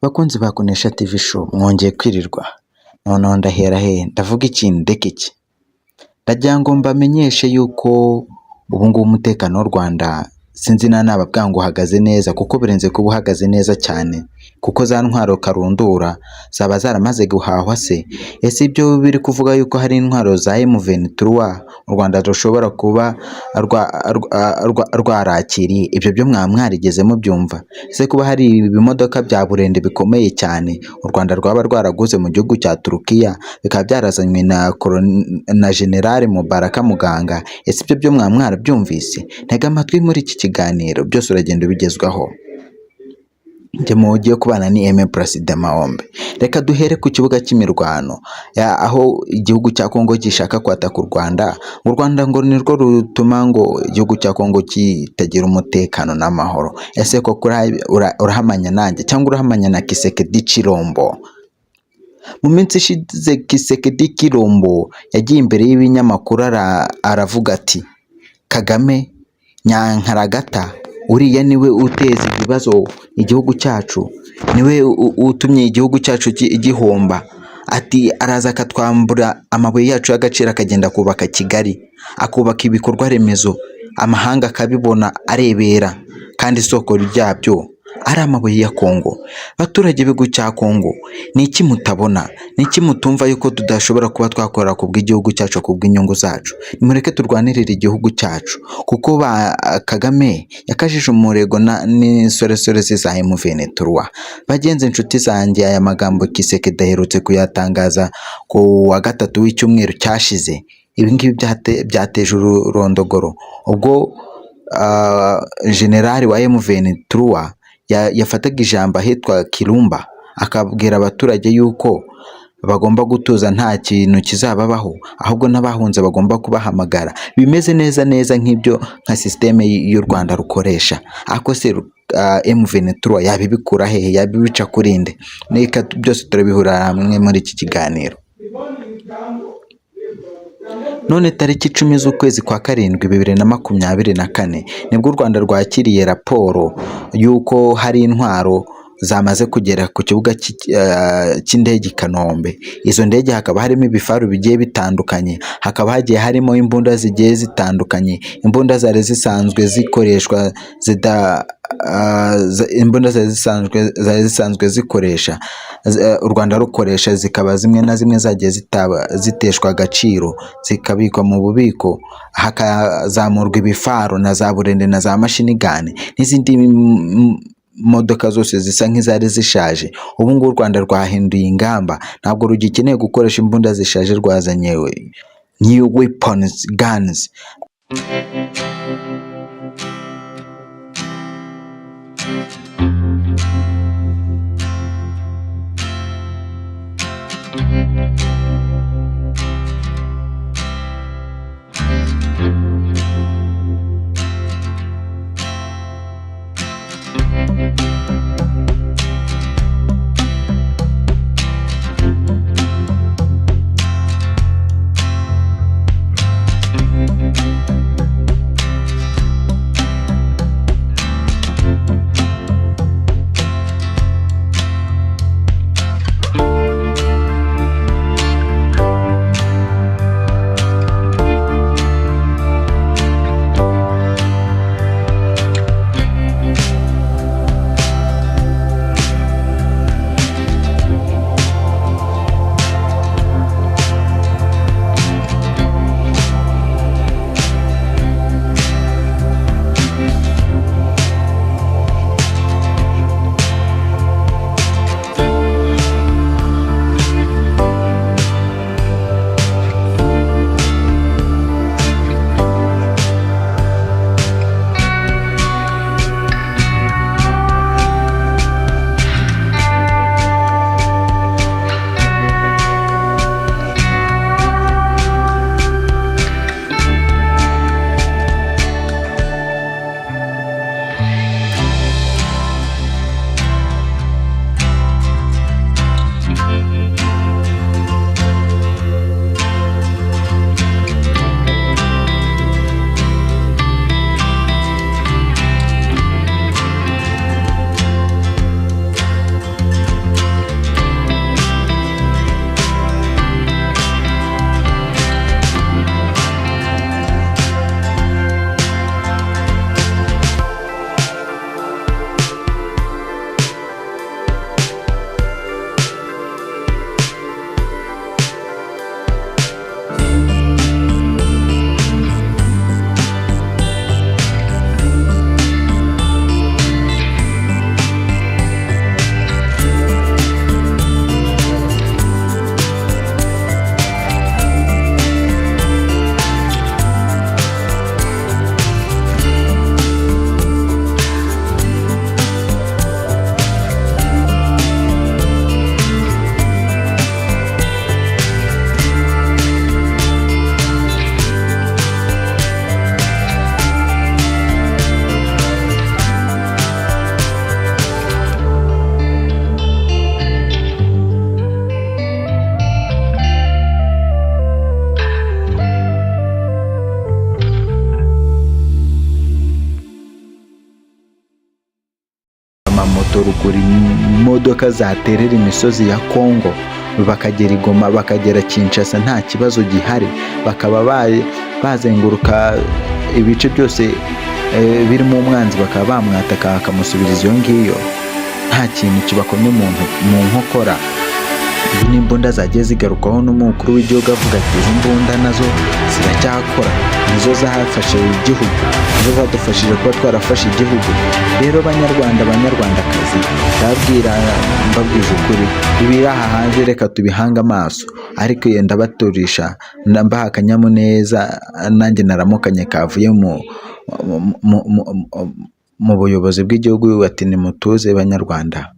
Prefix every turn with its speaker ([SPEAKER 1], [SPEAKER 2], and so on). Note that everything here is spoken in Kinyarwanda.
[SPEAKER 1] Bakunzi ba Kunesha TV show mwongeye kwirirwa, noneho ndahera he ndavuga iki ndeka iki? Ndagira ngo mbamenyeshe yuko ubu ngubu umutekano w'u Rwanda sinzi nababwira ngo uhagaze neza, kuko birenze kuba uhagaze neza cyane, kuko za ntwaro karundura zaba zaramaze guhahwa se. Ese ibyo biri kuvuga yuko hari intwaro za M23 u Rwanda rushobora kuba rwarakiriye, ibyo byo mwarigeze mubyumva? Ese kuba hari ibimodoka bya burende bikomeye cyane u Rwanda rwaba rwaraguze mu gihugu cya Turukiya, bikaba byarazanywe na General Mubaraka Muganga, ese ibyo byo mwarabyumvise? Ntega amatwi muri iki kiganiro, byose uragenda ubigezwaho. Njye mugiye kubana ni Aime Placide Mahombe. Reka duhere ku kibuga cy'imirwano aho igihugu cya Kongo gishaka kwataka u Rwanda. U Rwanda ngo nirwo rutuma ngo igihugu cya Kongo kitagira umutekano n'amahoro. Ese koko urahamanya nanjye cyangwa urahamanya na Kisekedi Chilombo? Mu minsi ishize Kisekedi Chilombo yagiye imbere y'ibinyamakuru aravuga ati Kagame Nyankaragata uriya niwe uteza ibibazo igihugu cyacu, niwe utumye igihugu cyacu gihomba. Ati araza akatwambura amabuye yacu y'agaciro, akagenda kubaka Kigali, akubaka ibikorwa remezo, amahanga akabibona arebera, kandi isoko ryabyo ari amabuye ya Kongo. Baturage b'igihugu cya Kongo, ni iki mutabona? Ni iki mutumva yuko tudashobora kuba twakora ku bw'igihugu cyacu, ku bw'inyungu zacu? Nimureke turwanirire igihugu cyacu, kuko Kagame yakajije umurego n'insoresore za M23. Bagenzi inshuti zanjye, aya magambo Kisekedi aherutse kuyatangaza ku wa gatatu w'icyumweru cyashize. Ibi ngibi byateje ururondogoro ubwo generali wa M23 yafataga ijambo ahitwa Kirumba, akabwira abaturage yuko bagomba gutuza, nta kintu kizababaho, ahubwo n'abahunze bagomba kubahamagara. Bimeze neza nk'ibyo nka systeme y'u Rwanda rukoresha. Ako se M23 yabibikura hehe? Yabibica kurinde? Neka byose turabihura hamwe muri iki kiganiro. None tariki 10 z'ukwezi kwa karindwi 2024 nibwo u Rwanda rwakiriye raporo yuko hari intwaro zamaze kugera ku kibuga cy'indege i Kanombe. Izo ndege hakaba harimo ibifaru bigiye bitandukanye, hakaba hagiye harimo imbunda zigiye zitandukanye, imbunda zari zisanzwe zikoreshwa imbunda zari zisanzwe zikoresha u Rwanda rukoresha, zikaba zimwe na zimwe zagiye ziteshwa agaciro, zikabikwa mu bubiko, hakazamurwa ibifaru na za burende na za mashini gane n'izindi modoka zose zisa nk'izari zishaje. Ubu ngubu u Rwanda rwahinduye ingamba, ntabwo rugikeneye gukoresha imbunda zishaje, rwazanye new weapons guns. batorugura imodoka zaterera imisozi ya Kongo bakagera i Goma bakagera Kinshasa nta kibazo gihari, bakaba bazenguruka ibice byose birimo umwanzi bakaba bamwataka bakamusubiriza iyo ngiyo nta kintu kibakomye mu nkokora. Ibi ni imbunda zagiye zigarukwaho n'umukuru w'igihugu avuga ati izi mbunda nazo ziracyakora, nizo zafashe igihugu, nizo zadufashije kuba twarafashe igihugu. Rero banyarwandakazi mbabwije ukuri, ibiri aha hanze reka tubihange amaso, ariko yenda baturisha mbaha akanyamuneza nanjye naramukanye kavuye mu buyobozi bw'igihugu, ati nimutuze banyarwanda.